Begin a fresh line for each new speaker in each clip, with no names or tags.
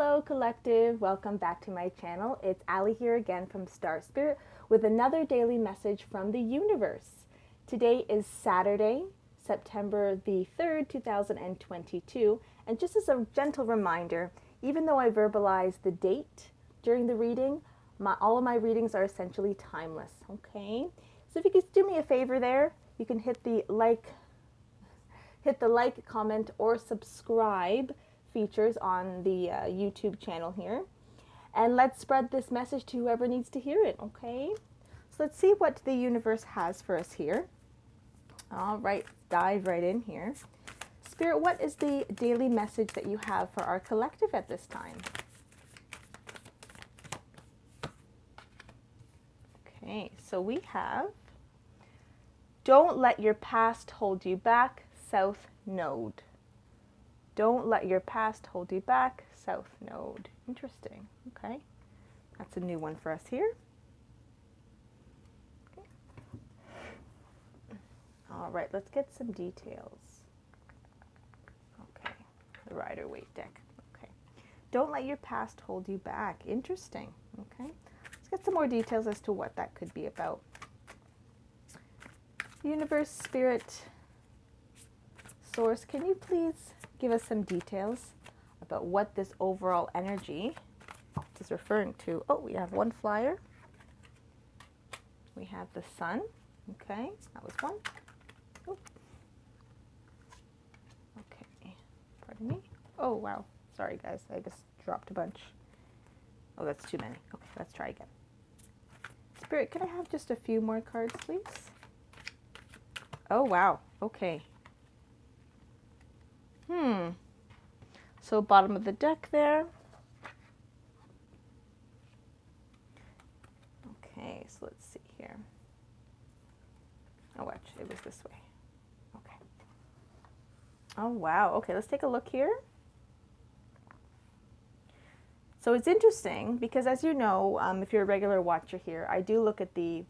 Hello collective, welcome back to my channel. It's Ali here again from Star.Spirit with another daily message from the universe. Today is Saturday, September the 3rd, 2022, and just as a gentle reminder, even though I verbalize the date during the reading, all of my readings are essentially timeless, okay? So if you could do me a favor there, you can hit the like, comment, or subscribe features on the YouTube channel here. And let's spread this message to whoever needs to hear it, okay? So let's see what the universe has for us here. All right, dive right in here. Spirit, what is the daily message that you have for our collective at this time? Okay, so we have, don't let your past hold you back, South Node. Don't let your past hold you back, South Node. Interesting. Okay. That's a new one for us here. Okay. All right, let's get some details. Okay. The Rider-Waite deck. Okay. Don't let your past hold you back. Interesting. Okay. Let's get some more details as to what that could be about. Universe, Spirit, Source, can you please give us some details about what this overall energy is referring to? Oh, we have one flyer. We have the sun. Okay, that was one. Oh. Okay, pardon me. Oh, wow. Sorry, guys. I just dropped a bunch. Oh, that's too many. Okay, let's try again. Spirit, can I have just a few more cards, please? Oh, wow. Okay. So bottom of the deck there. Okay, so let's see here. Oh, actually, it was this way. Okay. Oh, wow. Okay, let's take a look here. So it's interesting because, as you know, if you're a regular watcher here, I do look at the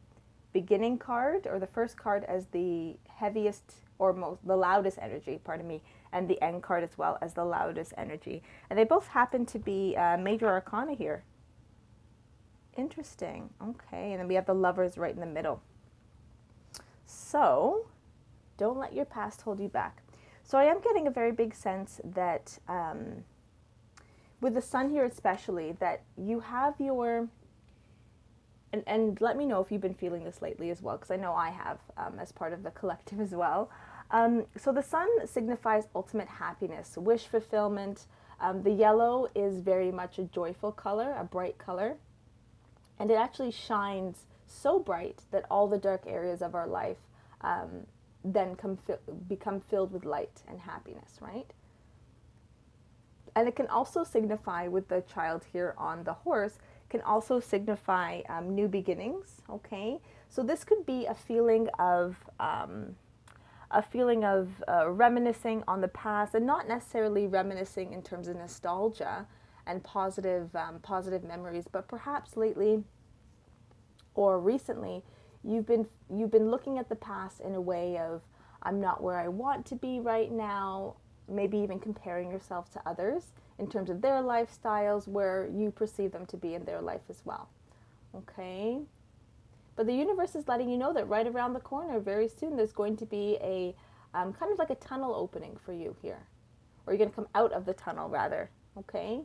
beginning card or the first card as the heaviest or the loudest energy, pardon me, and the end card as well as the loudest energy. And they both happen to be major arcana here. Interesting. Okay, and then we have the Lovers right in the middle. So, don't let your past hold you back. So I am getting a very big sense that, with the sun here especially, that you have your, and let me know if you've been feeling this lately as well, because I know I have as part of the collective as well. So the sun signifies ultimate happiness, wish fulfillment. The yellow is very much a joyful color, a bright color. And it actually shines so bright that all the dark areas of our life then become filled with light and happiness, right? And it can also signify, with the child here on the horse, can also signify new beginnings, okay? So this could be a feeling of reminiscing on the past, and not necessarily reminiscing in terms of nostalgia and positive memories, but perhaps lately or recently you've been looking at the past in a way of, I'm not where I want to be right now, maybe even comparing yourself to others in terms of their lifestyles, where you perceive them to be in their life as well. Okay? But the universe is letting you know that right around the corner, very soon, there's going to be a kind of like a tunnel opening for you here. Or you're going to come out of the tunnel, rather, okay?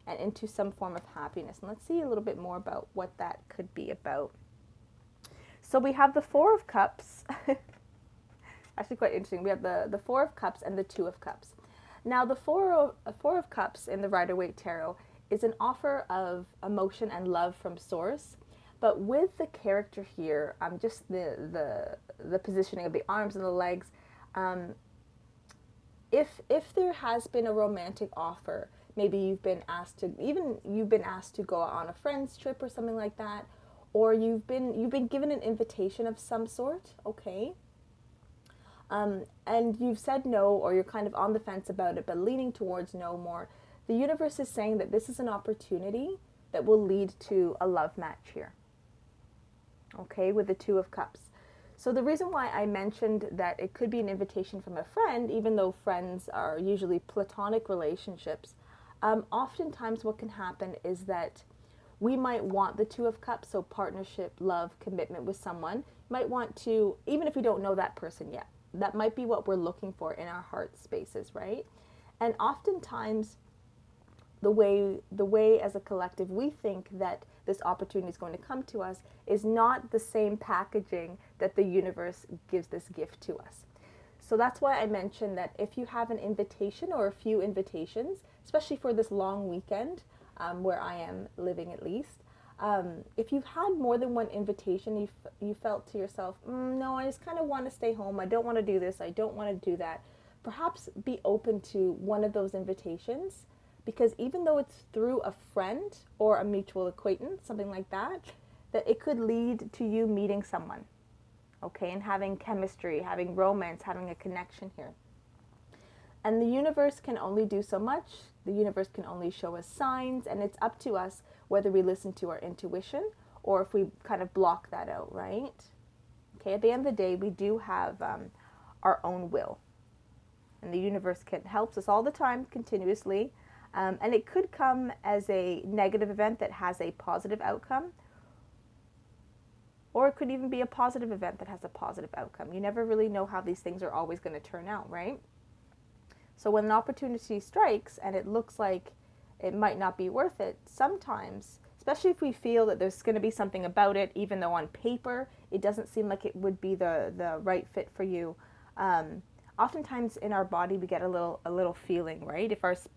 And into some form of happiness. And let's see a little bit more about what that could be about. So we have the Four of Cups. Actually quite interesting. We have the Four of Cups and the Two of Cups. Now the Four of Cups in the Rider-Waite Tarot is an offer of emotion and love from Source. But with the character here, just the positioning of the arms and the legs, if there has been a romantic offer, maybe you've been asked to go on a friend's trip or something like that, or you've been given an invitation of some sort, okay? And you've said no, or you're kind of on the fence about it, but leaning towards no more. The universe is saying that this is an opportunity that will lead to a love match here. Okay, with the Two of Cups. So the reason why I mentioned that it could be an invitation from a friend, even though friends are usually platonic relationships, Oftentimes what can happen is that we might want the Two of Cups, so partnership, love, commitment with someone. Might want to, even if we don't know that person yet, that might be what we're looking for in our heart spaces, right? And oftentimes the way as a collective we think that this opportunity is going to come to us is not the same packaging that the universe gives this gift to us. So that's why I mentioned that if you have an invitation or a few invitations, especially for this long weekend, where I am living at least, if you've had more than one invitation, you felt to yourself, no, I just kind of want to stay home. I don't want to do this. I don't want to do that. Perhaps be open to one of those invitations, because even though it's through a friend or a mutual acquaintance, something like that, that it could lead to you meeting someone, okay, and having chemistry, having romance, having a connection here. And the universe can only do so much. The universe can only show us signs, and it's up to us whether we listen to our intuition or if we kind of block that out, right? Okay, at the end of the day, we do have our own will. And the universe helps us all the time, continuously. And it could come as a negative event that has a positive outcome, or it could even be a positive event that has a positive outcome. You never really know how these things are always going to turn out, right? So when an opportunity strikes and it looks like it might not be worth it, sometimes, especially if we feel that there's going to be something about it, even though on paper it doesn't seem like it would be the right fit for you, oftentimes in our body we get a little feeling, right?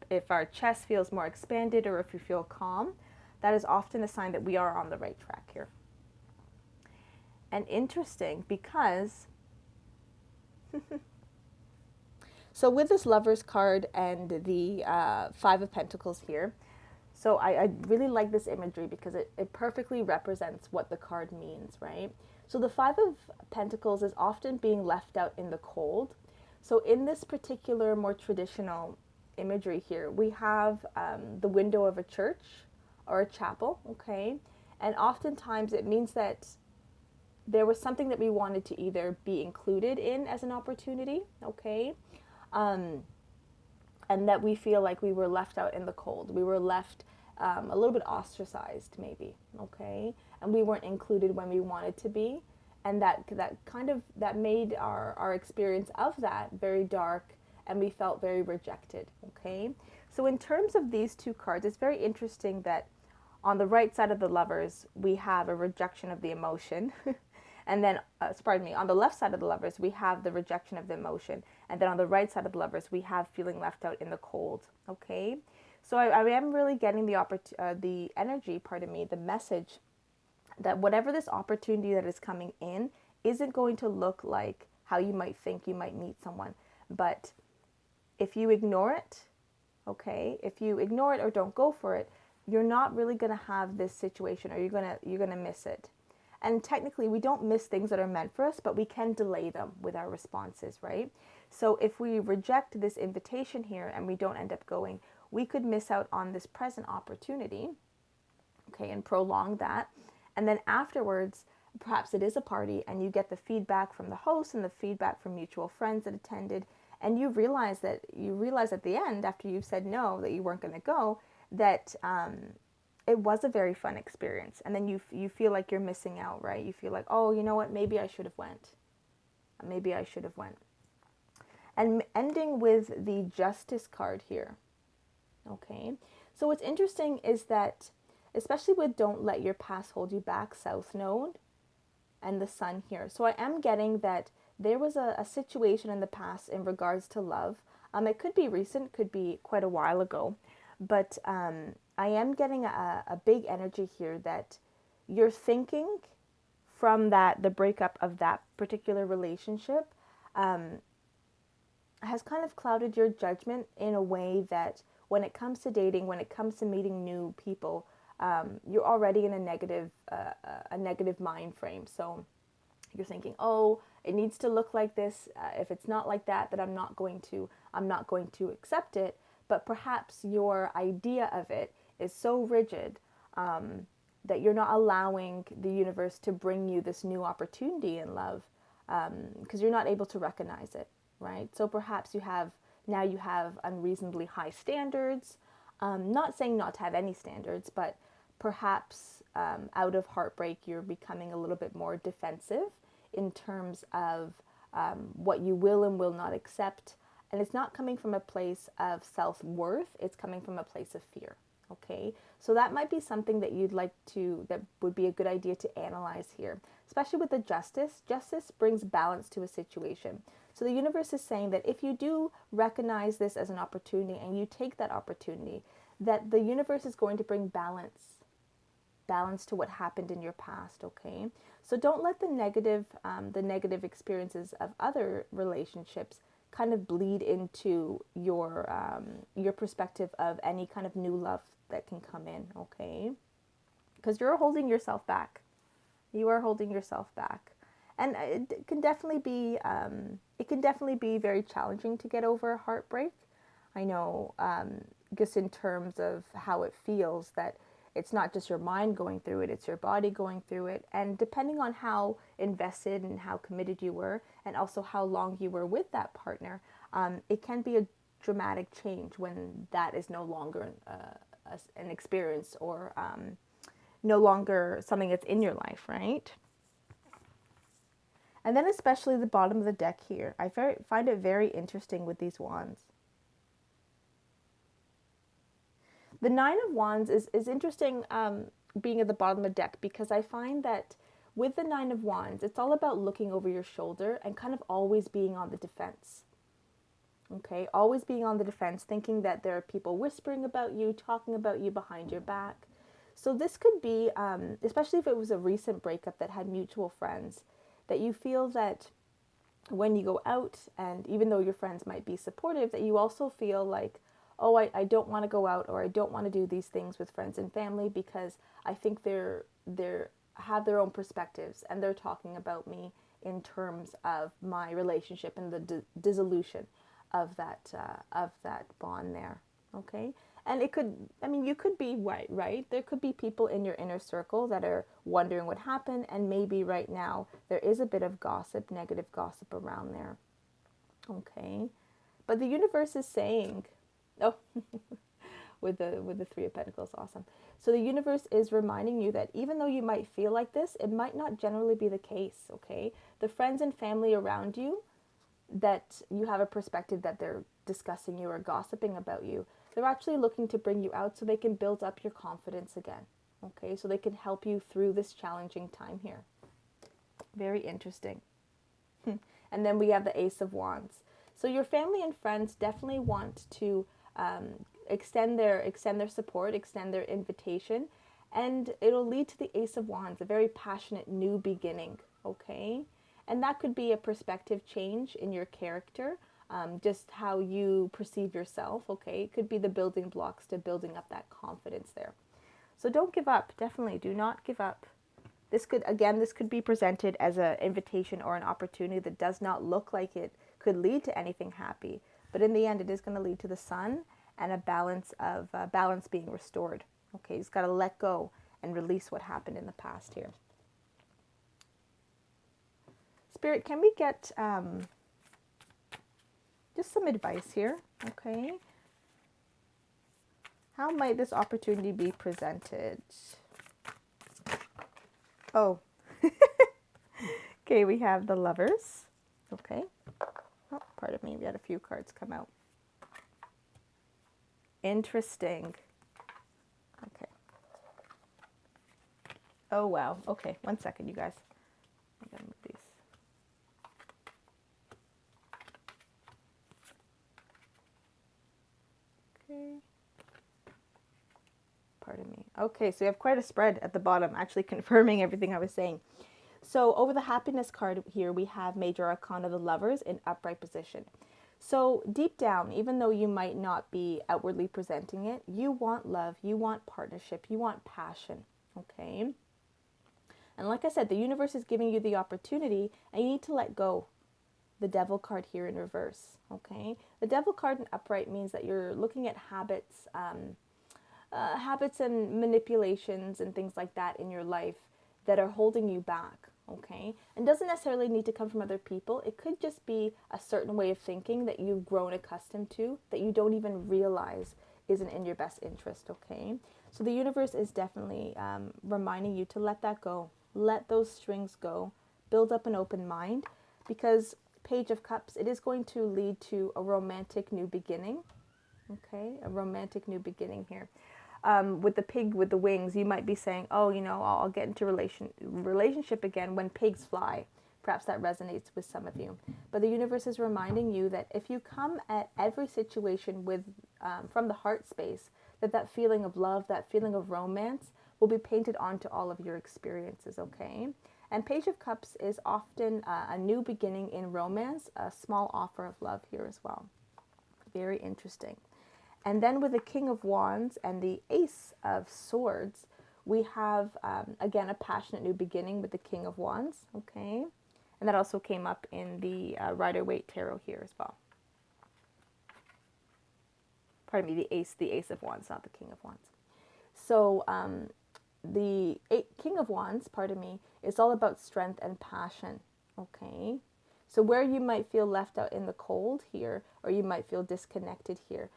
If our chest feels more expanded or if we feel calm, that is often a sign that we are on the right track here. And interesting because so with this Lovers card and the Five of Pentacles here, so I really like this imagery because it perfectly represents what the card means, right? So the Five of Pentacles is often being left out in the cold. So in this particular more traditional imagery here, we have the window of a church or a chapel, okay? And oftentimes it means that there was something that we wanted to either be included in as an opportunity, okay? And that we feel like we were left out in the cold. We were left a little bit ostracized maybe, okay? And we weren't included when we wanted to be. And that made our experience of that very dark, and we felt very rejected, okay? So in terms of these two cards, it's very interesting that on the right side of the Lovers, we have a rejection of the emotion. And then, on the left side of the Lovers, we have the rejection of the emotion. And then on the right side of the Lovers, we have feeling left out in the cold, okay? So I am really getting the energy, the message, that whatever this opportunity that is coming in isn't going to look like how you might think you might meet someone. But if you ignore it, okay, if you ignore it or don't go for it, you're not really going to have this situation, or you're going to miss it. And technically, we don't miss things that are meant for us, but we can delay them with our responses, right? So if we reject this invitation here and we don't end up going, we could miss out on this present opportunity, okay, and prolong that. And then afterwards, perhaps it is a party and you get the feedback from the host and the feedback from mutual friends that attended, and you realize at the end, after you've said no, that you weren't going to go, that it was a very fun experience. And then you feel like you're missing out, right? You feel like, oh, you know what, maybe I should have went. And ending with the Justice card here, okay? So what's interesting is that, especially with Don't Let Your Past Hold You Back, South Node, and the Sun here. So I am getting that there was a situation in the past in regards to love. It could be recent, could be quite a while ago, but I am getting a big energy here that you're thinking from the breakup of that particular relationship has kind of clouded your judgment in a way that when it comes to dating, when it comes to meeting new people, you're already in a negative mind frame. So you're thinking, oh, it needs to look like this. If it's not like that, then I'm not going to accept it. But perhaps your idea of it is so rigid that you're not allowing the universe to bring you this new opportunity in love, because you're not able to recognize it, right? So perhaps you have unreasonably high standards, Not saying not to have any standards, but perhaps out of heartbreak, you're becoming a little bit more defensive in terms of what you will and will not accept. And it's not coming from a place of self-worth, it's coming from a place of fear. Okay, so that might be something that you'd like to, that would be a good idea to analyze here, especially with the justice. Justice brings balance to a situation. So the universe is saying that if you do recognize this as an opportunity and you take that opportunity, that the universe is going to bring balance to what happened in your past. Okay, so don't let the negative experiences of other relationships kind of bleed into your perspective of any kind of new love that can come in. Okay, because you're holding yourself back. You are holding yourself back, and it can definitely be very challenging to get over a heartbreak. I know, just in terms of how it feels, that it's not just your mind going through it, it's your body going through it. And depending on how invested and how committed you were, and also how long you were with that partner, it can be a dramatic change when that is no longer an experience, or no longer something that's in your life, right? And then especially the bottom of the deck here. I find it very interesting with these wands. The Nine of Wands is interesting, being at the bottom of the deck, because I find that with the Nine of Wands, it's all about looking over your shoulder and kind of always being on the defense. Okay, always being on the defense, thinking that there are people whispering about you, talking about you behind your back. So this could be, especially if it was a recent breakup that had mutual friends, that you feel that when you go out, and even though your friends might be supportive, that you also feel like, oh, I don't want to go out, or I don't want to do these things with friends and family because I think they're have their own perspectives and they're talking about me in terms of my relationship and the dissolution of that bond there. Okay, and it could, I mean, you could be right. There could be people in your inner circle that are wondering what happened, and maybe right now there is a bit of gossip, negative gossip around there. Okay, but the universe is saying, oh, with the Three of Pentacles, awesome. So the universe is reminding you that even though you might feel like this, it might not generally be the case. Okay, the friends and family around you that you have a perspective that they're discussing you or gossiping about you, they're actually looking to bring you out so they can build up your confidence again. Okay, so they can help you through this challenging time here. Very interesting. And then we have the Ace of Wands. So your family and friends definitely want to extend their support, extend their invitation, and it'll lead to the Ace of Wands, a very passionate new beginning. Okay, and that could be a perspective change in your character, just how you perceive yourself. Okay, it could be the building blocks to building up that confidence there. So don't give up. Definitely do not give up. This could be presented as an invitation or an opportunity that does not look like it could lead to anything happy, but in the end, it is going to lead to the sun and a balance being restored. Okay, you just got to let go and release what happened in the past here. Spirit, can we get just some advice here? Okay, how might this opportunity be presented? Oh, okay, we have the Lovers. Okay. Oh, pardon me, we had a few cards come out. Interesting. Okay. Oh, wow. Okay, 1 second, you guys. I gotta move these. Okay. Pardon me. Okay, so we have quite a spread at the bottom, actually confirming everything I was saying. So over the happiness card here, we have Major Arcana, the Lovers, in upright position. So deep down, even though you might not be outwardly presenting it, you want love, you want partnership, you want passion, okay? And like I said, the universe is giving you the opportunity, and you need to let go. The Devil card here in reverse, okay? The Devil card in upright means that you're looking at habits, habits and manipulations and things like that in your life that are holding you back, okay? And doesn't necessarily need to come from other people. It could just be a certain way of thinking that you've grown accustomed to that you don't even realize isn't in your best interest, okay? So the universe is definitely reminding you to let that go. Let those strings go. Build up an open mind, because Page of Cups, it is going to lead to a romantic new beginning, okay? A romantic new beginning here. With the pig with the wings, you might be saying, oh, you know, I'll get into relationship again when pigs fly. Perhaps that resonates with some of you. But the universe is reminding you that if you come at every situation with from the heart space, that feeling of love, that feeling of romance will be painted onto all of your experiences, okay? And Page of Cups is often a new beginning in romance, a small offer of love here as well. Very interesting. And then with the King of Wands and the Ace of Swords, we have, again, a passionate new beginning with the King of Wands, okay? And that also came up in the Rider-Waite Tarot here as well. Pardon me, the Ace of Wands, not the King of Wands. So the King of Wands, pardon me, is all about strength and passion, okay? So where you might feel left out in the cold here, or you might feel disconnected here,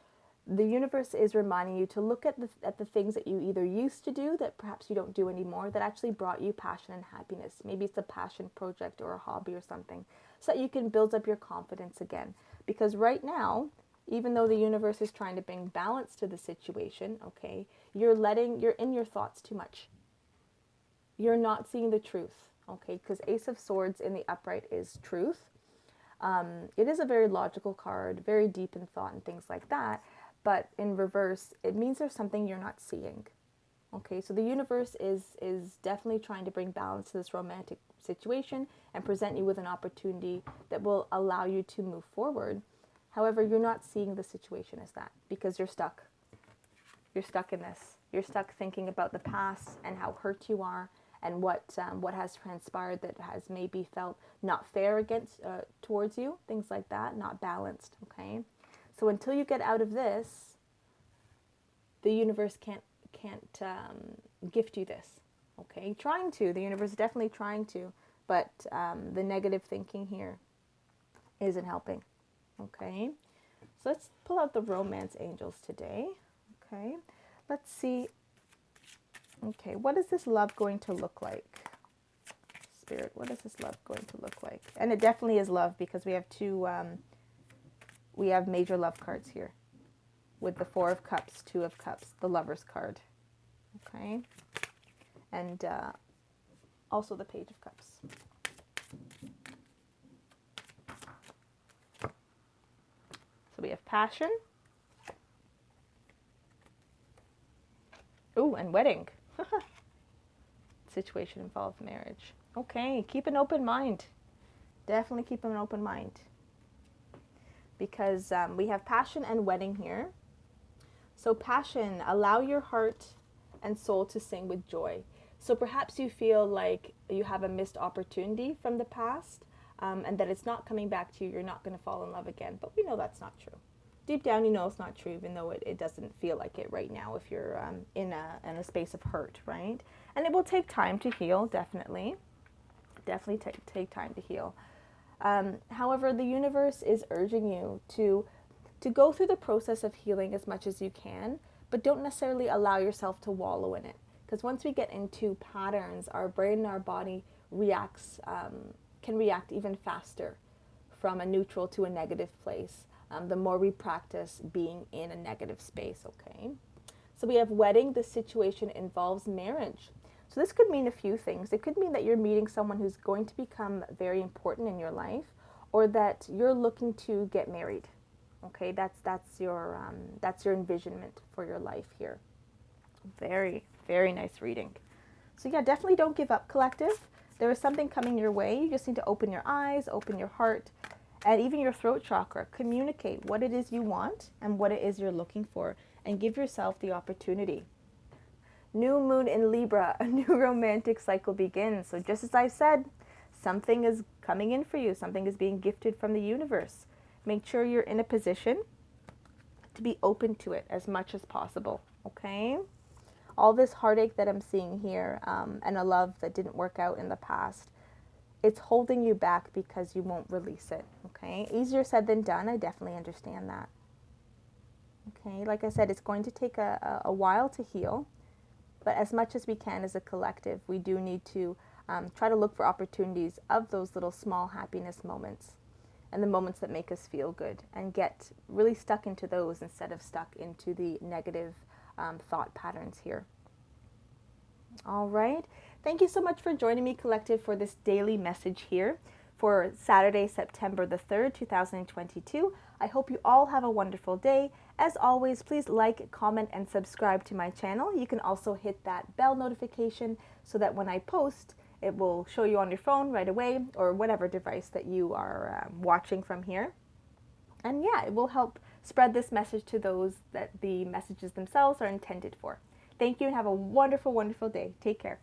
the universe is reminding you to look at the things that you either used to do that perhaps you don't do anymore that actually brought you passion and happiness. Maybe it's a passion project or a hobby or something, so that you can build up your confidence again. Because right now, even though the universe is trying to bring balance to the situation, okay, you're in your thoughts too much. You're not seeing the truth, okay, because Ace of Swords in the upright is truth. It is a very logical card, very deep in thought and things like that. But in reverse, it means there's something you're not seeing. Okay, so the universe is definitely trying to bring balance to this romantic situation and present you with an opportunity that will allow you to move forward. However, you're not seeing the situation as that because you're stuck. You're stuck in this. You're stuck thinking about the past and how hurt you are and what has transpired that has maybe felt not fair towards you, things like that, not balanced, okay? So until you get out of this, the universe can't gift you this, okay? The universe is definitely trying to, but the negative thinking here isn't helping, okay? So let's pull out the romance angels today, okay? Let's see, okay, what is this love going to look like? Spirit, what is this love going to look like? And it definitely is love because we have we have major love cards here with the Four of Cups, Two of Cups, the Lover's card, okay? And also the Page of Cups. So we have passion. Ooh, and wedding. Situation involves marriage. Okay, keep an open mind. Definitely keep an open mind. Because we have passion and wedding here. So passion, allow your heart and soul to sing with joy. So perhaps you feel like you have a missed opportunity from the past and that it's not coming back to you. You're not going to fall in love again. But we know that's not true. Deep down, you know it's not true, even though it doesn't feel like it right now if you're in a space of hurt, right? And it will take time to heal, definitely. Definitely take time to heal. However, the universe is urging you to go through the process of healing as much as you can, but don't necessarily allow yourself to wallow in it. Because once we get into patterns, our brain and our body can react even faster from a neutral to a negative place. The more we practice being in a negative space, okay? So we have wedding. This situation involves marriage. So this could mean a few things. It could mean that you're meeting someone who's going to become very important in your life, or that you're looking to get married. Okay, that's your envisionment for your life here. Very, very nice reading. So yeah, definitely don't give up, collective. There is something coming your way. You just need to open your eyes, open your heart, and even your throat chakra. Communicate what it is you want and what it is you're looking for, and give yourself the opportunity. New moon in Libra, a new romantic cycle begins. So just as I said, something is coming in for you. Something is being gifted from the universe. Make sure you're in a position to be open to it as much as possible, okay? All this heartache that I'm seeing here and a love that didn't work out in the past, it's holding you back because you won't release it, okay? Easier said than done. I definitely understand that. Okay, like I said, it's going to take a while to heal, but as much as we can as a collective, we do need to try to look for opportunities of those little small happiness moments and the moments that make us feel good, and get really stuck into those instead of stuck into the negative thought patterns here. All right. Thank you so much for joining me, Collective, for this daily message here for Saturday, September the 3rd, 2022. I hope you all have a wonderful day. As always, please like, comment, and subscribe to my channel. You can also hit that bell notification so that when I post, it will show you on your phone right away, or whatever device that you are watching from here. And yeah, it will help spread this message to those that the messages themselves are intended for. Thank you and have a wonderful, wonderful day. Take care.